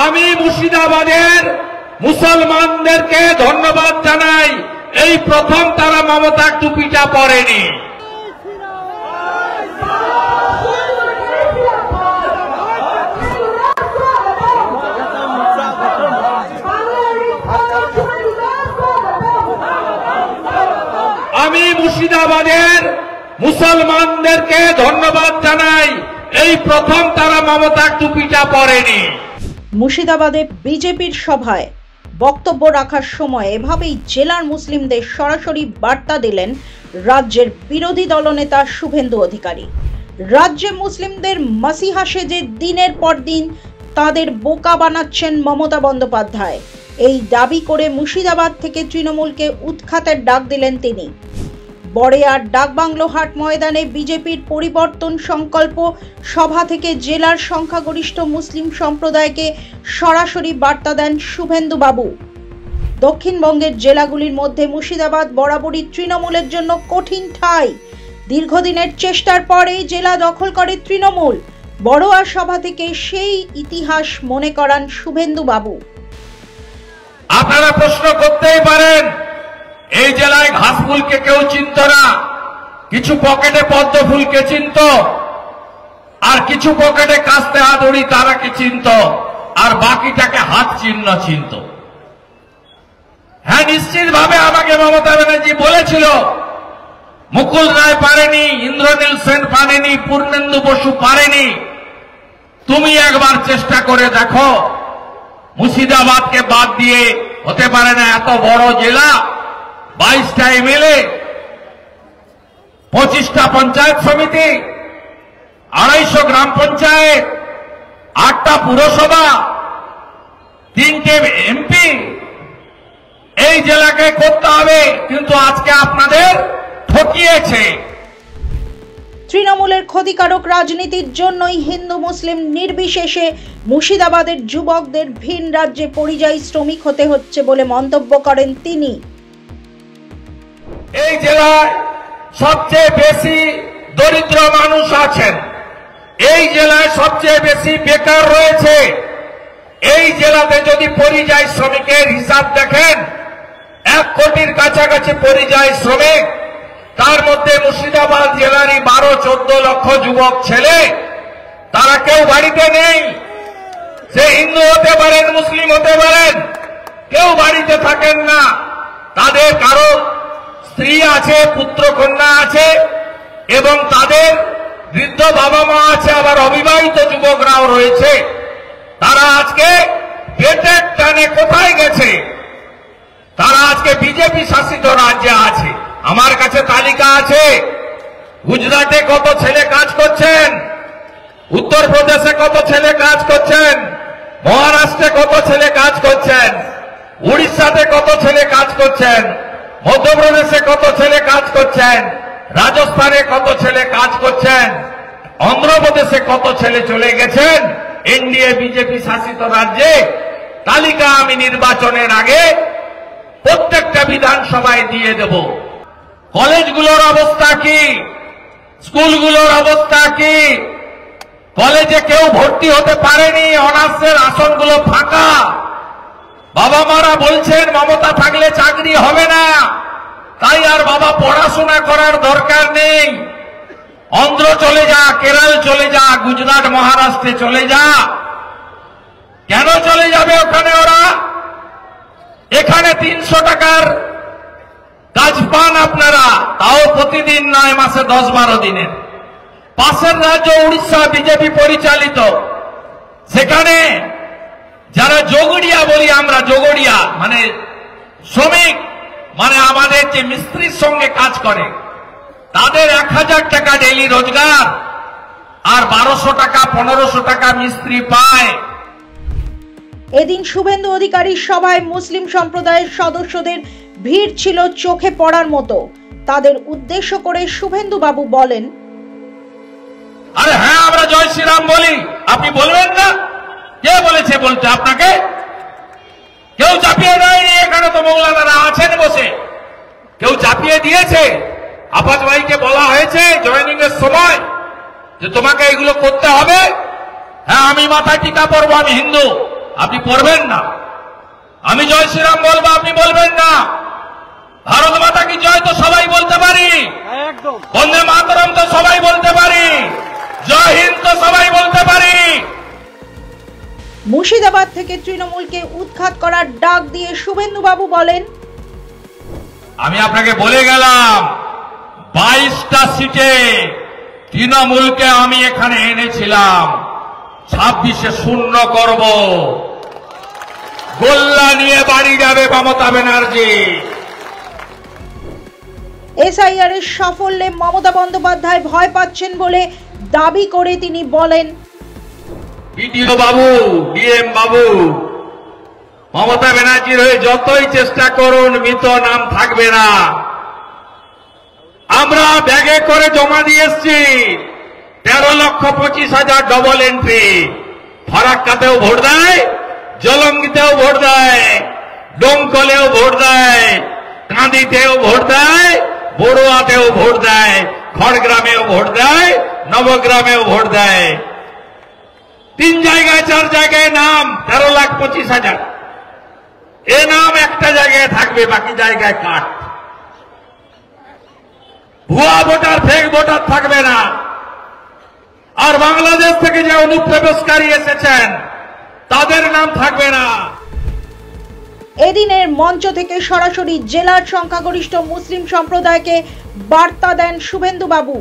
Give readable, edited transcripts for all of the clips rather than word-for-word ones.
আমি মুর্শিদাবাদের মুসলমানদেরকে ধন্যবাদ জানাই, এই প্রথম তারা মমতার টুপিটা পরেনি। আমি মুর্শিদাবাদের মুসলমানদেরকে ধন্যবাদ জানাই, এই প্রথম তারা মমতার টুপিটা পরেনি। মুর্শিদাবাদে বিজেপির সভায় বক্তব্য রাখার সময় এভাবেই জেলার মুসলিমদের সরাসরি বার্তা দিলেন রাজ্যের বিরোধী দলনেতা শুভেন্দু অধিকারী। রাজ্যে মুসলিমদের মাসিহা সেজে দিনের পর দিন তাদের বোকা বানাচ্ছেন মমতা বন্দ্যোপাধ্যায়, এই দাবি করে মুর্শিদাবাদ থেকে তৃণমূলকে উৎখাতের ডাক দিলেন তিনি। বড়েয়ার ডাকবাংলো হাট ময়দানে বিজেপির পরিবর্তন সংকল্প সভা থেকে জেলার সংখ্যাগরিষ্ঠ মুসলিম সম্প্রদায়কে সরাসরি বার্তা দেন শুভেন্দু বাবু। দক্ষিণবঙ্গের জেলাগুলির মধ্যে মুর্শিদাবাদ বরাবরই তৃণমূলের জন্য কঠিন ঠাঁই। দীর্ঘদিনের চেষ্টার পর এই জেলা দখল করে তৃণমূল। বড়োয়া সভা থেকে সেই ইতিহাস মনে করান শুভেন্দু বাবু। আপনারা প্রশ্ন করতেই পারেন, এই জেলায় ঘাস ফুলকে কেউ চিনত না, কিছু পকেটে পদ্ম ফুলকে চিনত, আর কিছু পকেটে কাস্তে হাতুড়ি তারাকে চিনত, আর বাকিটাকে হাত চিহ্ন চিনত। হ্যাঁ, নিশ্চিতভাবে আমাকে মমতা ব্যানার্জি বলেছিল, মুকুল রায় পারেনি, ইন্দ্রনীল সেন পারেনি, পূর্ণেন্দু বসু পারেনি, তুমি একবার চেষ্টা করে দেখো। মুর্শিদাবাদকে বাদ দিয়ে হতে পারে না এত বড় জেলা, 22টা এমএলএ, 25টা পঞ্চায়েত সমিতি, 250 গ্রাম পঞ্চায়েত, 8টা পুরসভা, 3টে এমপি, এই জেলাকে করতে হবে, কিন্তু আজকে আপনাদের ঠকিয়েছে। তৃণমূলের ক্ষতিকারক রাজনীতির জন্যই হিন্দু মুসলিম নির্বিশেষে মুর্শিদাবাদের যুবকদের ভিন রাজ্যে পরিযায়ী শ্রমিক হতে হচ্ছে বলে মন্তব্য করেন তিনি। এই জেলায় সবচেয়ে বেশি দরিদ্র মানুষ আছেন, এই জেলায় সবচেয়ে বেশি বেকার রয়েছে। এই জেলাতে যদি পরিযায়ী শ্রমিকের হিসাব দেখেন, 1 কোটির কাছাকাছি পরিযায়ী শ্রমিক, তার মধ্যে মুর্শিদাবাদ জেলারই 12-14 লক্ষ যুবক ছেলে, তারা কেউ বাড়িতে নেই। সে হিন্দু হতে পারেন, মুসলিম হতে পারেন, কেউ বাড়িতে থাকেন না। তাদের কারো স্ত্রী আছে, পুত্র কন্যা আছে, এবং তাদের বৃদ্ধ বাবা মা আছে, আবার অবিবাহিত যুবকরাও রয়েছে। তারা আজকে পেটের টানে কোথায় গেছে? তারা আজকে বিজেপি শাসিত রাজ্যে আছে। আমার কাছে তালিকা আছে, গুজরাটে কত ছেলে কাজ করছেন, উত্তরপ্রদেশে কত ছেলে কাজ করছেন, মহারাষ্ট্রে কত ছেলে কাজ করছেন, উড়িষ্যাতে কত ছেলে কাজ করছেন, মধ্যপ্রদেশে কত ছেলে কাজ করছেন, রাজস্থানে কত ছেলে কাজ করছেন, অন্ধ্রপ্রদেশে কত ছেলে চলে গেছেন এনডিএ বিজেপি শাসিত রাজ্যে। তালিকা আমি নির্বাচনের আগে প্রত্যেকটা বিধানসভায় দিয়ে দেব। কলেজগুলোর অবস্থা কি, স্কুলগুলোর অবস্থা কি? কলেজে কেউ ভর্তি হতে পারেনি, অনার্সের আসনগুলো ফাঁকা। বাবা মারা বলছেন মমতা থাকলে চাকরি হবে না, তাই আর বাবা পড়াশোনা করার দরকার নেই, অন্ধ্র চলে যা, কেরল চলে যা, গুজরাট মহারাষ্ট্রে চলে যা। কেন চলে যাবে ওখানে ওরা? এখানে 300 টাকার কাজ পান আপনারা, তাও প্রতিদিন নয়, মাসে 10-12 দিনের। পাশের রাজ্য উড়িষ্যা বিজেপি পরিচালিত, সেখানে যারা যোগড়িয়া বলি আমরা, যোগড়িয়া মানে শ্রমিক, মানে আমাদের যে মিস্ত্রির সঙ্গে কাজ করে, তাদের 1000 টাকা ডেইলি রোজগার, আর 1200 টাকা 1500 টাকা মিস্ত্রি পায়। এদিন শুভেন্দু অধিকারীর সভায় মুসলিম সম্প্রদায়ের সদস্যদের ভিড় ছিল চোখে পড়ার মতো। তাদের উদ্দেশ্য করে শুভেন্দু বাবু বলেন, আরে হ্যাঁ, আমরা জয় শ্রীরাম বলি, আপনি বলবেন না? কে বলেছে বলতে আপনাকে? কেউ চাপিয়ে দেয়নি, এখানে তো মৌলানারা আছেন বসে, কেউ চাপিয়ে দিয়েছে? আফাজ ভাইকে বলা হয়েছে জয়েনিং এর সময় যে তোমাকে এগুলো করতে হবে? হ্যাঁ, আমি মাথায় টিকা পরবো, আমি হিন্দু, আপনি পড়বেন না। আমি জয় শ্রীরাম বলবো, আপনি বলবেন না। ভারত মাতা কি জয় তো সবাই বলতে পারি, বন্দে মাতরম তো সবাই বলতে পারি, জয় হিন্দ তো সবাই বলতে পারি। মুর্শিদাবাদ থেকে তৃণমূলকে উৎখাত করার ডাক দিয়ে শুভেন্দুবাবু বলেন, আমি আপনাকে বলে গেলাম 22টা সিটে তৃণমূলকে আমি এখানে এনেছিলাম, 26-এ শূন্য করব। গোল্লা নিয়ে বাড়ি যাবে মমতা ব্যানার্জি। এসআইআর এর সাফল্যে মমতা বন্দ্যোপাধ্যায় ভয় পাচ্ছেন বলে দাবি করে তিনি বলেন, বিডিও বাবু, ডিএম বাবু, মমতা ব্যানার্জির হয়ে যতই চেষ্টা করুন মৃত নাম থাকবে না। আমরা ব্যাগে করে জমা দিয়ে এসছি 13,25,000 ডবল এন্ট্রি। ফারাক্কাতেও ভোট দেয়, জলঙ্গিতেও ভোট দেয়, ডোমকলেও ভোট দেয়, কাঁদিতেও ভোট দেয়, বড়ুয়াতেও ভোট দেয়, খড়গ্রামেও ভোট দেয়, নবগ্রামেও ভোট দেয়। 3 জায়গায় 4 জায়গায় নাম 13,25,000। এ নাম একটা জায়গায় থাকবে, বাকি জায়গায় কাট। ভুয়া ভোটার, ফেক ভোটার থাকবে না। আর বাংলাদেশ থেকে যে অনুপ্রবেশকারী এসেছেন তাদের নাম থাকবে না। এদিনের মঞ্চ থেকে সরাসরি জেলার সংখ্যাগরিষ্ঠ মুসলিম সম্প্রদায়কে বার্তা দেন শুভেন্দুবাবু।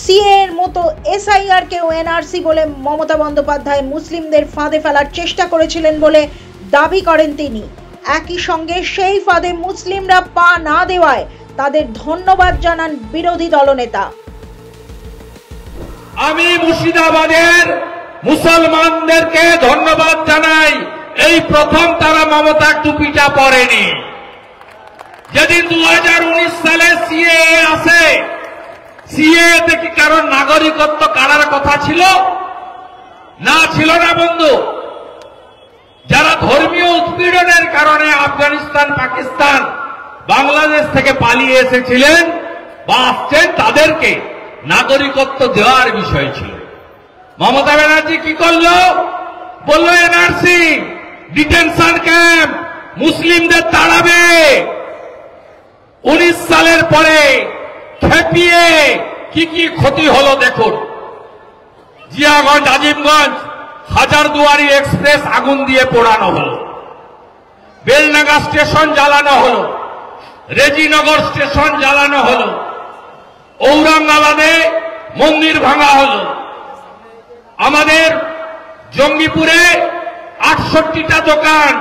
সিএ এর মতো এসআইআর কেও এনআরসি বলে মমতা বন্দ্যোপাধ্যায় মুসলিমদের ফাঁদে ফেলার চেষ্টা করেছিলেন বলে দাবি করেন তিনি। একই সঙ্গে সেই ফাঁদে মুসলিমরা পা না দেওয়ায় তাদের ধন্যবাদ জানান বিরোধী দলনেতা। আমি মুর্শিদাবাদের মুসলমানদেরকে ধন্যবাদ জানাই। এই প্রথম তারা মমতা টুপিটা পরেনি। যেদিন 2019 সালে সিএ আসে, সিএ থেকে কারণ নাগরিকত্ব কারার কথা ছিল না? ছিল না বন্ধু। যারা ধর্মীয় উৎপীড়নের কারণে আফগানিস্তান, পাকিস্তান, বাংলাদেশ থেকে পালিয়ে এসেছিলেন বা আসছেন, তাদেরকে নাগরিকত্ব দেওয়ার বিষয় ছিল। মমতা ব্যানার্জি কি করলো? বলল এনআরসি, ডিটেনশন ক্যাম্প, মুসলিমদের তাড়াবে। 19 সালের পরে খেপিয়ে কি কি ক্ষতি হলো দেখুন। জিয়াগঞ্জ, আজিমগঞ্জ, হাজারদুয়ারি এক্সপ্রেস আগুন দিয়ে পোড়ানো হলো, বেলনাগা স্টেশন জ্বালানো হলো, রেজিনগর স্টেশন জ্বালানো হলো, ঔরঙ্গাবাদে মন্দির ভাঙা হলো, আমাদের জঙ্গিপুরে 68টা দোকান,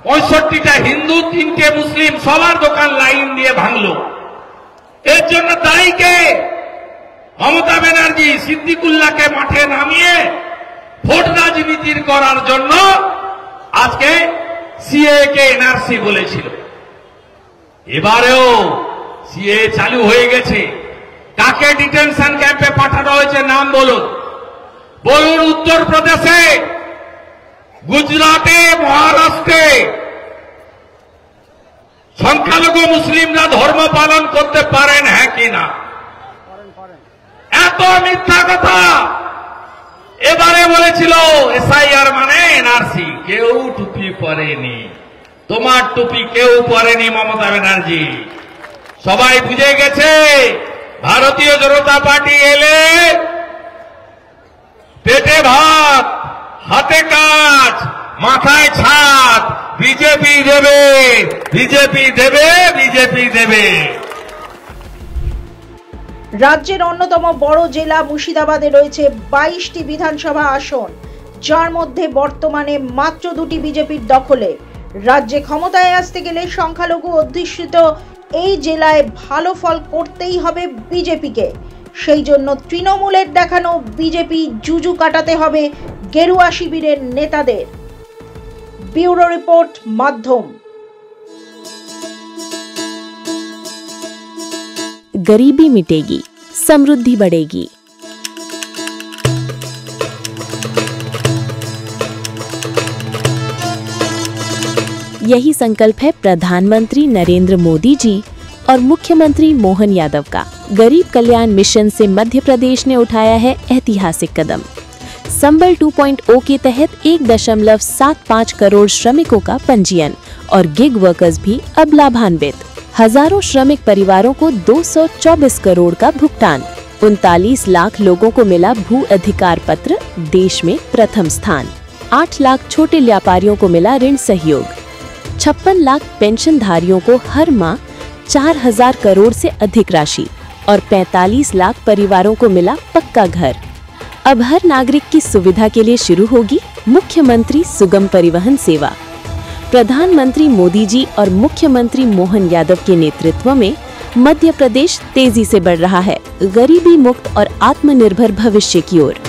65টা হিন্দু, 3টে মুসলিম, সবার দোকান লাইন দিয়ে ভাঙলো। এর জন্য দায়ী কে? মমতা ব্যানার্জি সিদ্দিকুল্লাহকে মাঠে নামিয়ে ভোট রাজনীতির করার জন্য আজকে সিএ কে এনআরসি বলেছিল। এবারেও সিএ চালু হয়ে গেছে। কাকে ডিটেনশন ক্যাম্পে পাঠানো হয়েছে নাম বলুন। বলুন উত্তরপ্রদেশে, গুজরাটে, মহারাষ্ট্রে সংখ্যালঘু মুসলিমরা ধর্ম পালন করতে পারেন, হ্যাঁ কিনা? এত মিথ্যা কথা। এবারে বলেছিল এসআইআর মানে এনআরসি, কেউ টুপি পরেনি। তোমার টুপি কেউ পরেনি মমতা ব্যানার্জি। সবাই বুঝে গেছে ভারতীয় জনতা পার্টি এলে পেটে ভাত, হাতে কাজ, মাথায় ছাদ, বিজেপি দেবে, বিজেপি দেবে, বিজেপি দেবে। রাজ্যের অন্যতম বড় জেলা মুর্শিদাবাদে রয়েছে 22টি বিধানসভা আসন, যার মধ্যে বর্তমানে মাত্র 2টি বিজেপির দখলে। রাজ্যে ক্ষমতায় আসতে গেলে সংখ্যালঘু অধ্যুষিত এই জেলায় ভালো ফল করতেই হবে বিজেপিকে। সেই জন্য তৃণমূলের দেখানো বিজেপি জুজু কাটাতে হবে গেরুয়া শিবিরের নেতাদের। ব্যুরো রিপোর্ট, মাধ্যম। गरीबी मिटेगी, समृद्धि बढ़ेगी। यही संकल्प है प्रधानमंत्री नरेंद्र मोदी जी और मुख्यमंत्री मोहन यादव का। गरीब कल्याण मिशन से मध्य प्रदेश ने उठाया है ऐतिहासिक कदम। संबल 2.0 के तहत 1.75 करोड़ श्रमिकों का पंजीयन और गिग वर्कर्स भी अब लाभान्वित। हजारों श्रमिक परिवारों को 224 करोड़ का भुगतान। 39 लाख लोगों को मिला भू अधिकार पत्र, देश में प्रथम स्थान। 8 लाख छोटे व्यापारियों को मिला ऋण सहयोग। 56 लाख पेंशनधारियों को हर माह 4000 करोड़ से अधिक राशि और 45 लाख परिवारों को मिला पक्का घर। अब हर नागरिक की सुविधा के लिए शुरू होगी मुख्यमंत्री सुगम परिवहन सेवा। प्रधानमंत्री मोदी जी और मुख्यमंत्री मोहन यादव के नेतृत्व में मध्य प्रदेश तेजी से बढ़ रहा है गरीबी मुक्त और आत्मनिर्भर भविष्य की ओर।